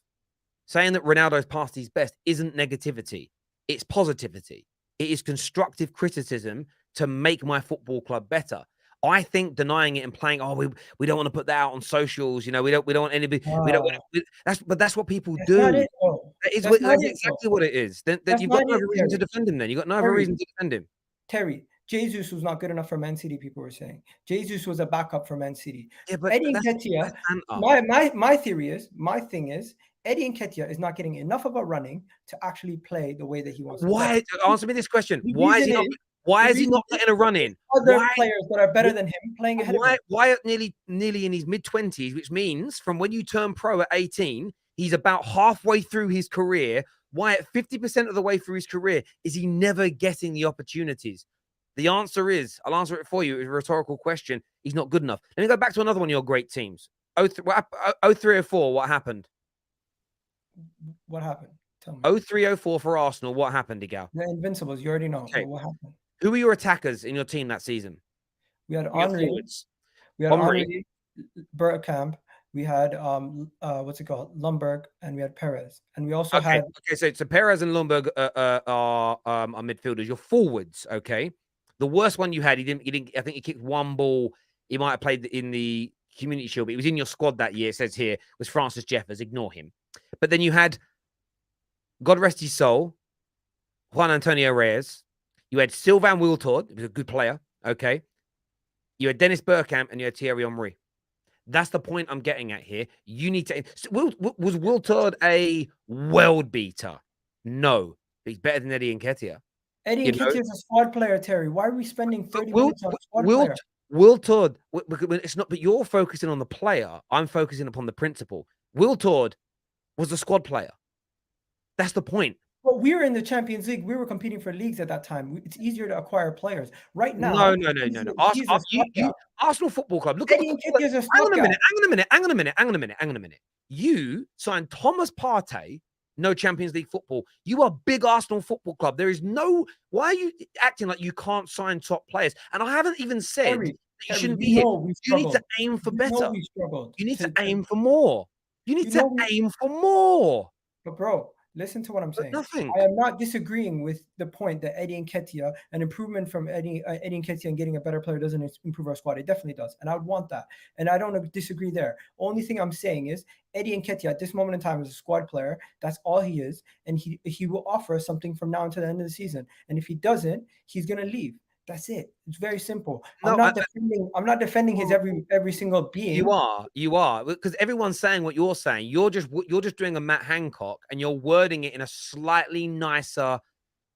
saying that Ronaldo's past his best isn't negativity. It's positivity. It is constructive criticism to make my football club better. I think denying it and playing, we don't want to put that out on socials. We don't want anybody. We don't want that's what people do. That's exactly what it is. Then you've got no other reason to defend him. Then you've got no other reason to defend him. Terry, Jesus was not good enough for Man City. People were saying Jesus was a backup for Man City. Yeah, but Eddie Nketiah. My thing is Eddie Nketiah is not getting enough of a running to actually play the way that he wants. Why? Answer me this question. Why is he not? Why is he not getting a run in? Other players that are better than him playing ahead of him. Why at nearly in his mid-20s, which means from when you turn pro at 18, he's about halfway through his career. Why at 50% of the way through his career is he never getting the opportunities? The answer is, I'll answer it for you. It's a rhetorical question. He's not good enough. Let me go back to another one of your great teams. 03-04, what happened? What happened? Tell me. 03-04 for Arsenal. What happened, Igal? The Invincibles. You already know. Okay. What happened? Who were your attackers in your team that season? We had Henry. We had Henry, Bergkamp. We had Lundberg, and we had Perez, and we also had. Okay, so Perez and Lundberg are midfielders. Your forwards, okay. The worst one you had, he didn't. I think he kicked one ball. He might have played in the Community Shield, but he was in your squad that year. It says here was Francis Jeffers. Ignore him. But then you had, God rest his soul, Juan Antonio Reyes. You had Sylvain Wiltord, he was a good player, okay? You had Dennis Bergkamp and you had Thierry Henry. That's the point I'm getting at here. You need to... Was Wiltord a world beater? No. But he's better than Eddie Nketiah. Eddie Nketiah is a squad player, Terry. Why are we spending 30 minutes on a squad player? Wiltord, it's not... But you're focusing on the player. I'm focusing upon the principle. Wiltord was a squad player. That's the point. But we were in the Champions League. We were competing for leagues at that time. It's easier to acquire players. Right now, no. Arsenal Football Club. Look at Hang on a minute. You signed Thomas Partey, no Champions League football. You are big Arsenal Football Club. There is no. Why are you acting like you can't sign top players? And I haven't even said that you shouldn't be here. You need to aim for better. You need to aim for more. You need to aim for more. But bro, listen to what I'm saying. Nothing. I am not disagreeing with the point that Eddie Nketiah, an improvement from Eddie Nketiah and getting a better player doesn't improve our squad. It definitely does. And I would want that. And I don't disagree there. Only thing I'm saying is Eddie Nketiah at this moment in time is a squad player. That's all he is. And he will offer us something from now until the end of the season. And if he doesn't, he's going to leave. That's it. It's very simple. I'm not defending his every single being. You are, because everyone's saying what you're saying. You're just doing a Matt Hancock, and you're wording it in a slightly nicer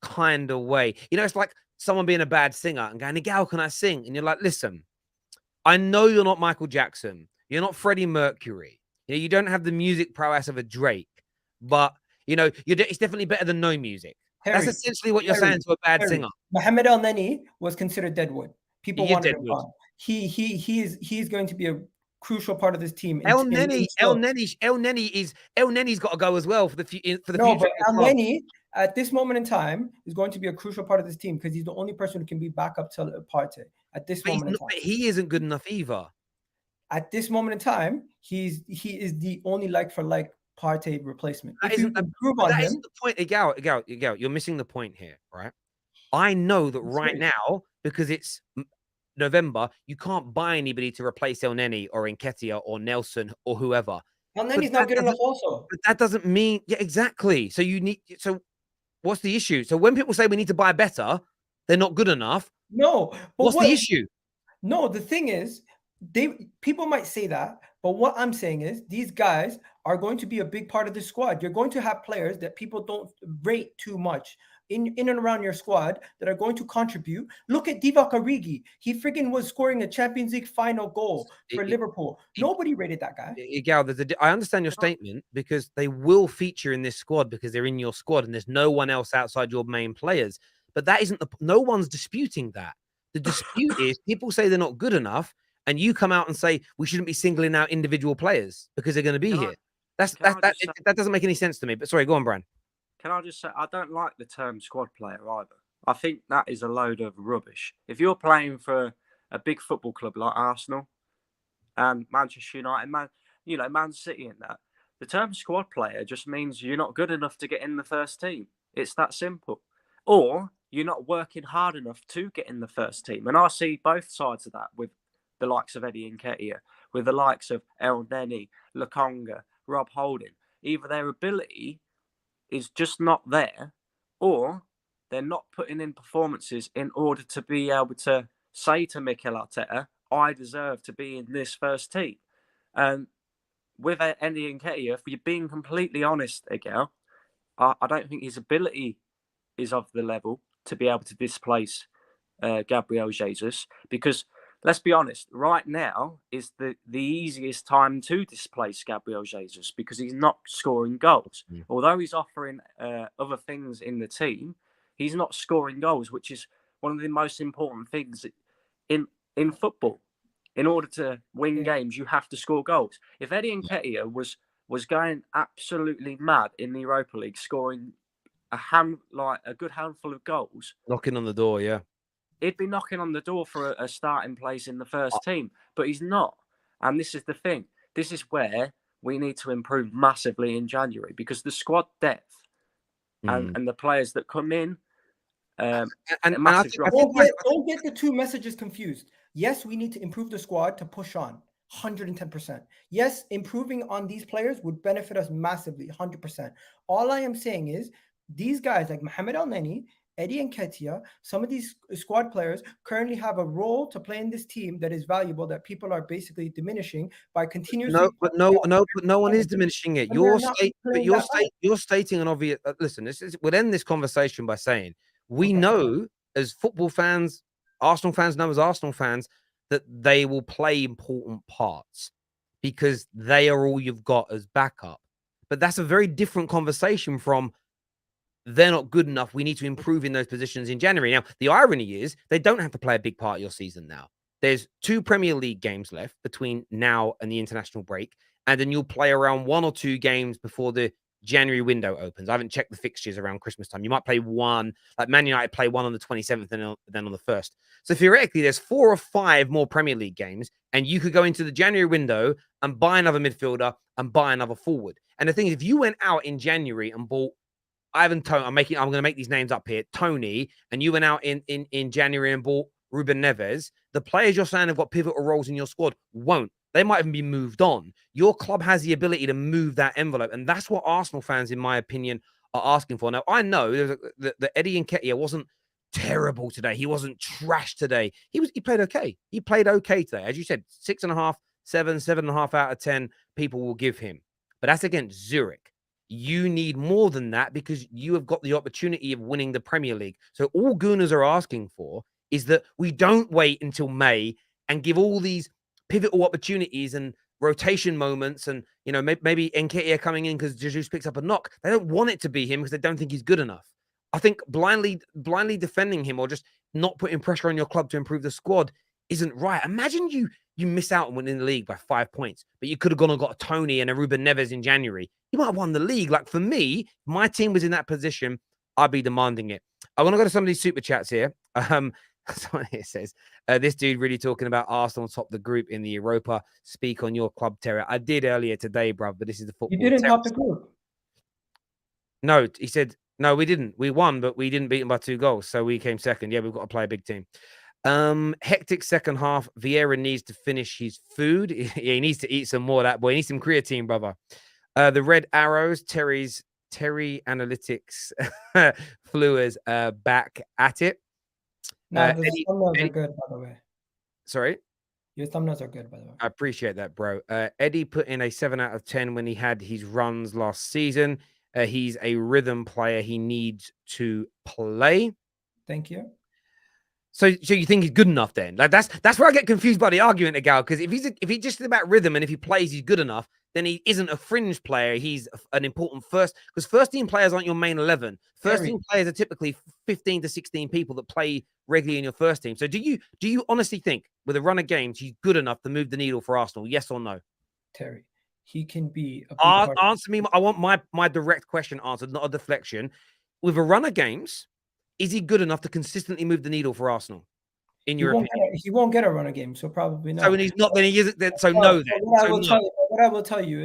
kind of way. It's like someone being a bad singer and going, "Gal, can I sing?" And you're like, "Listen, I know you're not Michael Jackson. You're not Freddie Mercury. You don't have the music prowess of a Drake. But, it's definitely better than no music. That's Harry, essentially what you're saying to a bad singer. Mohamed El Neni was considered deadwood. People He is wanted him deadwood. gone. He's going to be a crucial part of this team. El Neni's got to go as well for the future. No, but El Neni at this moment in time is going to be a crucial part of this team because he's the only person who can be back up to Partey at this moment in time. But he isn't good enough either. At this moment in time, he is the only like for like Partey replacement. That isn't the point. Egal, you're missing the point here, right? I know that right now, because it's November, you can't buy anybody to replace El Neni or Nketiah or Nelson or whoever. El Neni's not good enough also. But that doesn't mean, exactly. So what's the issue? So when people say we need to buy better, they're not good enough. No. But what's the issue? No, the thing is, people might say that, but what I'm saying is these guys are going to be a big part of the squad. You're going to have players that people don't rate too much in and around your squad that are going to contribute. Look at Divock Origi. He freaking was scoring a Champions League final goal for Liverpool. Nobody rated that guy. I understand your statement because they will feature in this squad because they're in your squad and there's no one else outside your main players. But that isn't no one's disputing that. The dispute is people say they're not good enough, and you come out and say we shouldn't be singling out individual players because they're going to be here. That doesn't make any sense to me. But sorry, go on, Brian. Can I just say I don't like the term squad player either. I think that is a load of rubbish. If you're playing for a big football club like Arsenal and Manchester United, Man City, and that, the term squad player just means you're not good enough to get in the first team. It's that simple. Or you're not working hard enough to get in the first team. And I see both sides of that with the likes of Eddie Nketiah, with the likes of El Neni, Lokonga, Rob Holding. Either their ability is just not there, or they're not putting in performances in order to be able to say to Mikel Arteta, I deserve to be in this first team. And with Eddie Nketiah, if you're being completely honest, Egal, I don't think his ability is of the level to be able to displace Gabriel Jesus, because let's be honest, right now is the easiest time to displace Gabriel Jesus because he's not scoring goals. Although he's offering other things in the team, he's not scoring goals, which is one of the most important things in football. In order to win games, you have to score goals. If Eddie Nketiah was going absolutely mad in the Europa League, scoring a good handful of goals, knocking on the door, he'd be knocking on the door for a starting place in the first team, but he's not. And this is the thing. This is where we need to improve massively in January because the squad depth and the players that come in. Don't get the two messages confused. Yes, we need to improve the squad to push on 110%. Yes, improving on these players would benefit us massively, 100%. All I am saying is these guys like Mohamed El Neni, Eddie Nketiah, some of these squad players currently have a role to play in this team that is valuable that people are basically diminishing by continuously. No one is diminishing it. You're stating an obvious. Listen, we'll end this conversation by saying we know as football fans, Arsenal fans know as Arsenal fans that they will play important parts because they are all you've got as backup. But that's a very different conversation from they're not good enough. We need to improve in those positions in January. Now, the irony is they don't have to play a big part of your season now. There's 2 Premier League games left between now and the international break, and then you'll play around 1 or 2 games before the January window opens. I haven't checked the fixtures around Christmas time. You might play 1, like Man United play 1 on the 27th and then on the 1st. So theoretically, there's 4 or 5 more Premier League games, and you could go into the January window and buy another midfielder and buy another forward. And the thing is, if you went out in January and bought I'm going to make these names up here, Tony, and you went out in January and bought Ruben Neves, the players you're saying have got pivotal roles in your squad won't. They might even be moved on. Your club has the ability to move that envelope, and that's what Arsenal fans, in my opinion, are asking for. Now, I know that Eddie Nketiah wasn't terrible today. He wasn't trash today. He played okay. He played okay today. As you said, 6.5, 7.5 out of 10 people will give him. But that's against Zurich. You need more than that because you have got the opportunity of winning the Premier League. So all Gooners are asking for is that we don't wait until May and give all these pivotal opportunities and rotation moments, and maybe Nketiah coming in because Jesus picks up a knock. They don't want it to be him because they don't think he's good enough. I think blindly defending him or just not putting pressure on your club to improve the squad isn't right. Imagine you miss out on winning the league by 5 points, but you could have gone and got a Tony and a Ruben Neves in January. You might have won the league. Like, for me, my team was in that position, I'd be demanding it. I want to go to some of these super chats here. Someone here says, this dude really talking about Arsenal top the group in the Europa. Speak on your club, Terry. I did earlier today, bruv, but this is the football. You didn't top the group. No, he said, no, we didn't. We won, but we didn't beat them by 2 goals. So we came second. Yeah, we've got to play a big team. Hectic second half. Vieira needs to finish his food. He needs to eat some more of that boy. He needs some creatine, brother. The Red Arrows, Terry Analytics Fluers back at it. No, the thumbnails are good, by the way. Sorry? Your thumbnails are good, by the way. I appreciate that, bro. Eddie put in a 7 out of 10 when he had his runs last season. He's a rhythm player. He needs to play. Thank you. So you think he's good enough then? Like, that's where I get confused by the argument, Gal. Because if he's just about rhythm and if he plays, he's good enough, then he isn't a fringe player. He's an important first, because first team players aren't your main 11. First team players are typically 15 to 16 people that play regularly in your first team. So do you honestly think with a run of games he's good enough to move the needle for Arsenal? Yes or no? Terry, he can be a big part. Answer me. I want my direct question answered, not a deflection. With a run of games, is he good enough to consistently move the needle for Arsenal? In your opinion, he won't get a run of games, so probably not. So when he's not, then he isn't. So no. Then what I will tell you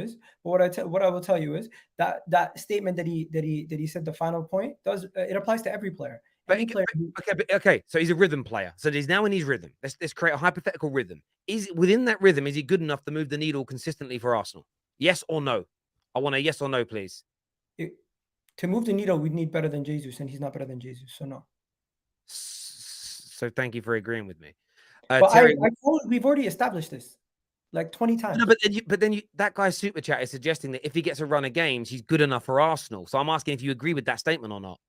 is that statement that he said, the final point, it applies to every player. Okay. So he's a rhythm player. So he's now in his rhythm. Let's create a hypothetical rhythm. Is within that rhythm, is he good enough to move the needle consistently for Arsenal? Yes or no? I want a yes or no, please. To move the needle, we need better than Jesus, and he's not better than Jesus, so no. So thank you for agreeing with me. But Terry, we've already established this like 20 times. No, but then that guy's super chat is suggesting that if he gets a run of games, he's good enough for Arsenal. So I'm asking if you agree with that statement or not.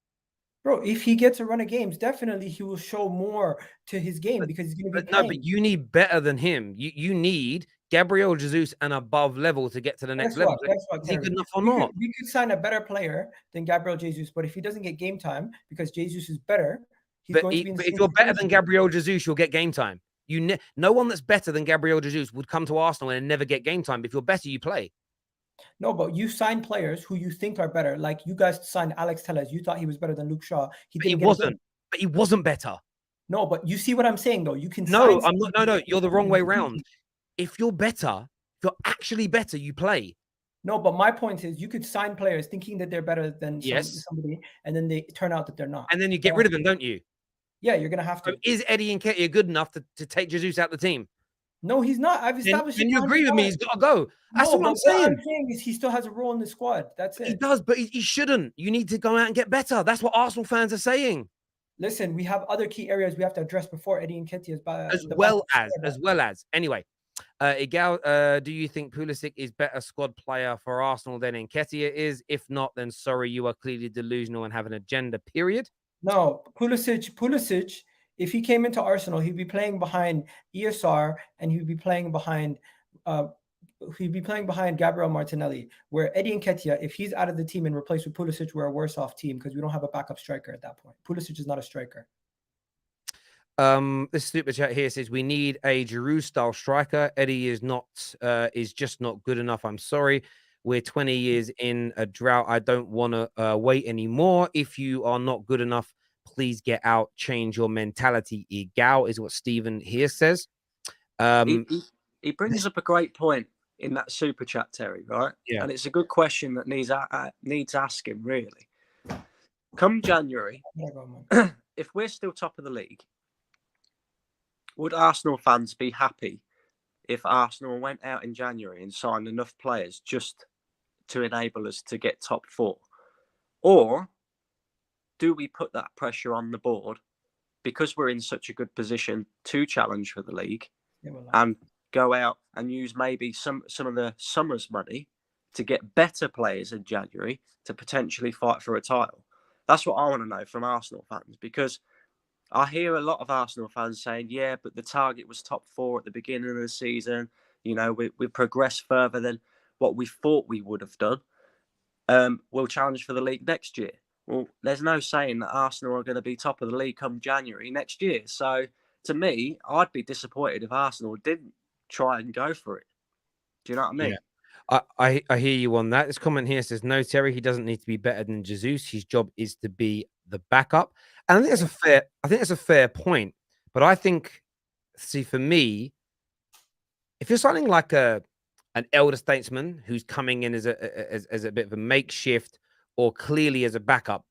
Bro, if he gets a run of games, definitely he will show more to his game because he's going to be playing. No, but you need better than him. You need Gabriel Jesus and above level to get to the next level. Is he good enough or not? We could sign a better player than Gabriel Jesus, but if he doesn't get game time because Jesus is better, he's going to be in the if you're better than Gabriel Jesus, you'll get game time. No one that's better than Gabriel Jesus would come to Arsenal and never get game time. If you're better, you play. No, but you sign players who you think are better. Like you guys signed Alex Telles. You thought he was better than Luke Shaw. He wasn't. But he wasn't better. No, but you see what I'm saying, though. You can. No, I'm not. No, you're the wrong way round. If you're better, if you're actually better, you play. No, but my point is, you could sign players thinking that they're better than somebody, and then they turn out that they're not. And then you get rid of them, don't you? Yeah, you're gonna have to. So is Eddie Nketiah good enough to take Jesus out the team? No, he's not. I've established. Can you agree with me? He's got to go. That's what I'm saying. What I'm saying is he still has a role in the squad. That's it. He does, but he shouldn't. You need to go out and get better. That's what Arsenal fans are saying. Listen, we have other key areas we have to address before Eddie Nketiah is as well as. Anyway, Igal, do you think Pulisic is better squad player for Arsenal than Nketiah is? If not, then sorry, you are clearly delusional and have an agenda. Period. No, Pulisic. If he came into Arsenal, he'd be playing behind ESR and he'd be playing behind Gabriel Martinelli. Where Eddie Nketiah, if he's out of the team and replaced with Pulisic, we're a worse off team because we don't have a backup striker at that point. Pulisic is not a striker. This super chat here says we need a Giroud style striker. Eddie is just not good enough. I'm sorry. We're 20 years in a drought. I don't want to wait anymore. If you are not good enough, please get out. Change your mentality. Igal is what Stephen here says. He brings up a great point in that super chat, Terry. Right? Yeah. And it's a good question that needs asking. Really. Come January, if we're still top of the league, would Arsenal fans be happy if Arsenal went out in January and signed enough players just to enable us to get top 4? Or do we put that pressure on the board because we're in such a good position to challenge for the league and go out and use maybe some of the summer's money to get better players in January to potentially fight for a title? That's what I want to know from Arsenal fans, because I hear a lot of Arsenal fans saying, yeah, but the target was top 4 at the beginning of the season. You know, we progressed further than what we thought we would have done. We'll challenge for the league next year. Well, there's no saying that Arsenal are going to be top of the league come January next year. So, to me, I'd be disappointed if Arsenal didn't try and go for it. Do you know what I mean? Yeah. I hear you on that. This comment here says, no, Terry, he doesn't need to be better than Jesus. His job is to be the backup. And I think that's a fair point. But I think, see, for me, if you're signing like an elder statesman who's coming in as a bit of a makeshift or clearly as a backup,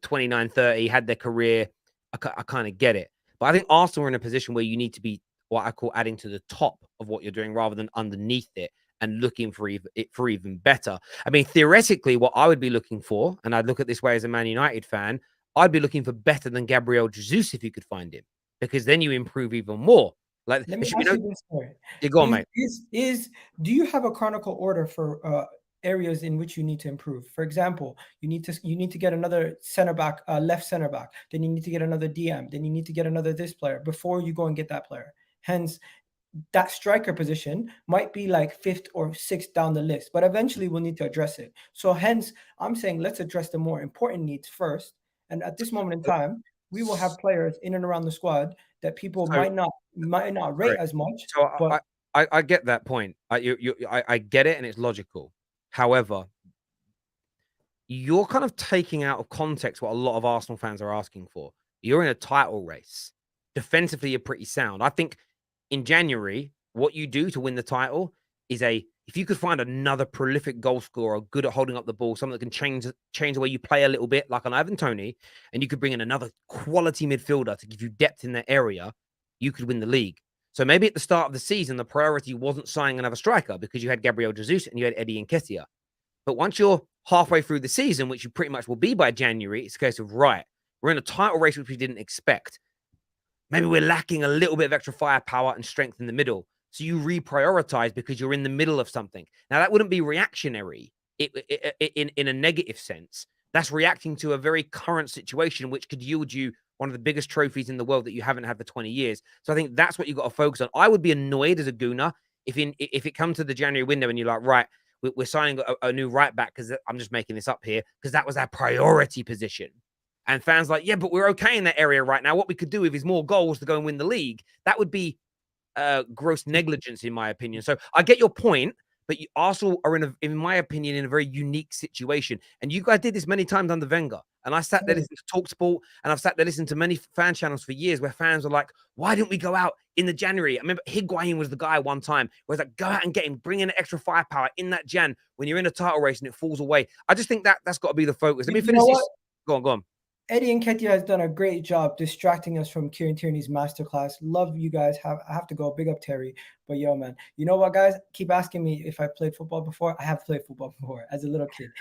29, 30, had their career, I kind of get it. But I think Arsenal are in a position where you need to be what I call adding to the top of what you're doing rather than underneath it and looking for even better. I mean, theoretically, what I would be looking for, and I'd look at this way as a Man United fan, I'd be looking for better than Gabriel Jesus if you could find him, because then you improve even more. Like, Let me should be ask no. you this, Terry. You go on, mate. Do you have a chronicle order for areas in which you need to improve? For example, you need to get another center back, left center back. Then you need to get another DM. Then you need to get another this player before you go and get that player. Hence, that striker position might be like 5th or 6th down the list, but eventually we'll need to address it. So hence, I'm saying let's address the more important needs first. And at this moment in time, we will have players in and around the squad that people might not rate Right. as much. So But I get that point. I get it, and it's logical. However, you're kind of taking out of context what a lot of Arsenal fans are asking for. You're in a title race. Defensively, you're pretty sound. I think in January, what you do to win the title is if you could find another prolific goal scorer, good at holding up the ball, someone that can change the way you play a little bit, like an Ivan Toney, and you could bring in another quality midfielder to give you depth in that area, you could win the league. So maybe at the start of the season, the priority wasn't signing another striker because you had Gabriel Jesus and you had Eddie Nketiah. But once you're halfway through the season, which you pretty much will be by January, it's a case of, right, we're in a title race, which we didn't expect. Maybe we're lacking a little bit of extra firepower and strength in the middle. So you reprioritize because you're in the middle of something. Now, that wouldn't be reactionary in a negative sense. That's reacting to a very current situation, which could yield you one of the biggest trophies in the world that you haven't had for 20 years. So I think that's what you've got to focus on. I would be annoyed as a Gooner if it comes to the January window and you're like, right, we're signing a new right back, because I'm just making this up here, because that was our priority position. And fans like, yeah, but we're okay in that area right now. What we could do if is more goals to go and win the league. That would be gross negligence, in my opinion. So I get your point, but you also are in my opinion, in a very unique situation. And you guys did this many times under Wenger. And I sat there listening to TalkSport, and I've sat there listening to many fan channels for years where fans are like, why didn't we go out in the January? I remember Higuain was the guy one time where it's like, go out and get him, bring in extra firepower in that Jan when you're in a title race and it falls away. I just think that's got to be the focus. Let me finish this. Go on. Eddie Nketiah has done a great job distracting us from Kieran Tierney's masterclass. Love you guys. I have to go. Big up Terry. But yo, man, you know what, guys? Keep asking me if I played football before. I have played football before as a little kid.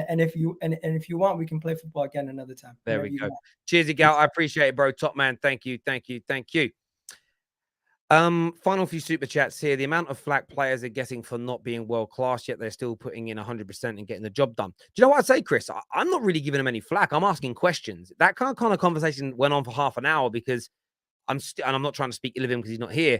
And if you want, we can play football again another time. There we go. Cheers, Gal. I appreciate it, bro. Top man. Thank you. Final few super chats here. The amount of flack players are getting for not being world class, yet they're still putting in 100% and getting the job done. Do you know what I'd say, Chris? I'm not really giving them any flack. I'm asking questions. That kind of conversation went on for half an hour because and I'm not trying to speak ill of him because he's not here.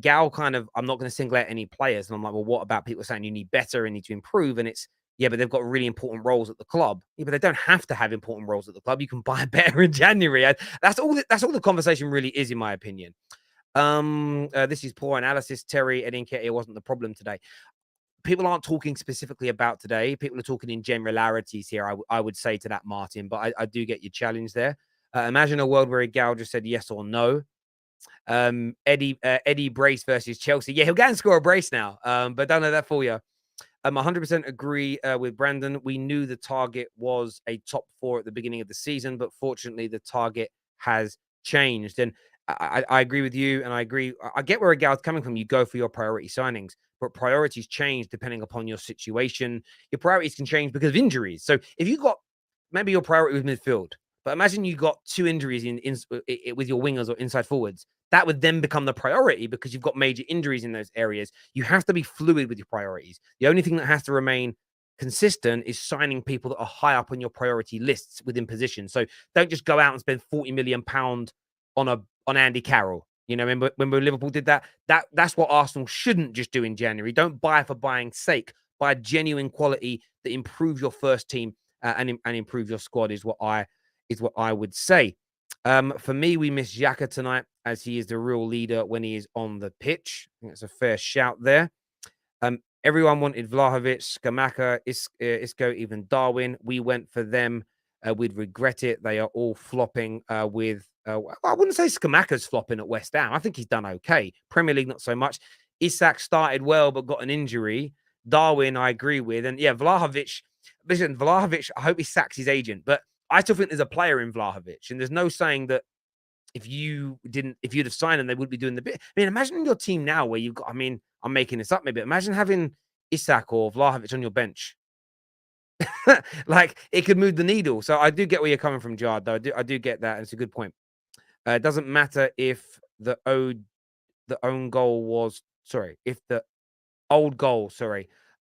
Gal I'm not going to single out any players. And I'm like, well, what about people saying you need better and need to improve? And it's, yeah, but they've got really important roles at the club. Yeah, but they don't have to have important roles at the club. You can buy better in January. That's all the conversation really is, in my opinion. This is poor analysis. Terry, Eddie Nketiah wasn't the problem today. People aren't talking specifically about today. People are talking in generalities here. I would say to that, Martin, but I do get your challenge there. Imagine a world where Gal just said yes or no. Eddie brace versus Chelsea. Yeah, he'll go and score a brace now. But don't know that for you. 100% agree with Brandon. We knew the target was a top 4 at the beginning of the season, but fortunately the target has changed. And I agree with you, and I agree. I get where a gal's coming from. You go for your priority signings, but priorities change depending upon your situation. Your priorities can change because of injuries. So if you got, maybe your priority was midfield, but imagine you got 2 injuries with your wingers or inside forwards. That would then become the priority because you've got major injuries in those areas. You have to be fluid with your priorities. The only thing that has to remain consistent is signing people that are high up on your priority lists within positions. So don't just go out and spend £40 million on Andy Carroll. You know, when Liverpool did that, that's what Arsenal shouldn't just do in January. Don't buy for buying's sake. Buy genuine quality that improve your first team and improve your squad is what I would say. For me, we miss Xhaka tonight as he is the real leader when he is on the pitch. I think that's a fair shout there. Everyone wanted Vlahovic, Skamaka, Isco, even Darwin. We went for them. We'd regret it. They are all flopping with... I wouldn't say Skamaka's flopping at West Ham. I think he's done okay. Premier League, not so much. Isak started well, but got an injury. Darwin, I agree with. And yeah, Vlahovic... Listen, Vlahovic, I hope he sacks his agent. But I still think there's a player in Vlahovic. And there's no saying that if you'd have signed him, they would be doing the bit. I mean, imagine your team now where you've got... I mean, I'm making this up maybe. Imagine having Isak or Vlahovic on your bench. Like, it could move the needle. So I do get where you're coming from, Jard, though. I do get that. And it's a good point. It doesn't matter if the own goal was... Sorry. If the old goal,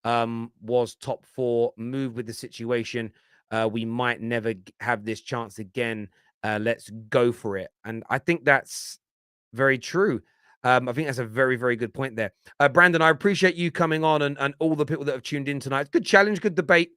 was top 4, move with the situation. We might never have this chance again. Let's go for it. And I think that's very true. I think that's a very, very good point there. Brandon, I appreciate you coming on and all the people that have tuned in tonight. Good challenge, good debate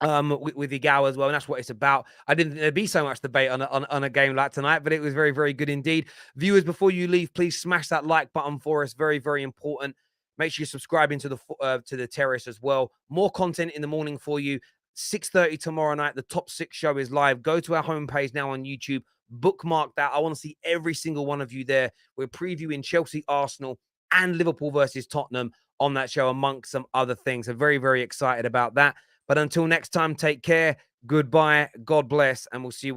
with Igao as well. And that's what it's about. I didn't think there'd be so much debate on a game like tonight, but it was very, very good indeed. Viewers, before you leave, please smash that like button for us. Very, very important. Make sure you're subscribing to the Terrace as well. More content in the morning for you. 6:30 tomorrow night. The Top 6 show is live. Go to our homepage now on YouTube. Bookmark that. I want to see every single one of you there. We're previewing Chelsea, Arsenal, and Liverpool versus Tottenham on that show, amongst some other things. I'm very, very excited about that. But until next time, take care. Goodbye. God bless. And we'll see you.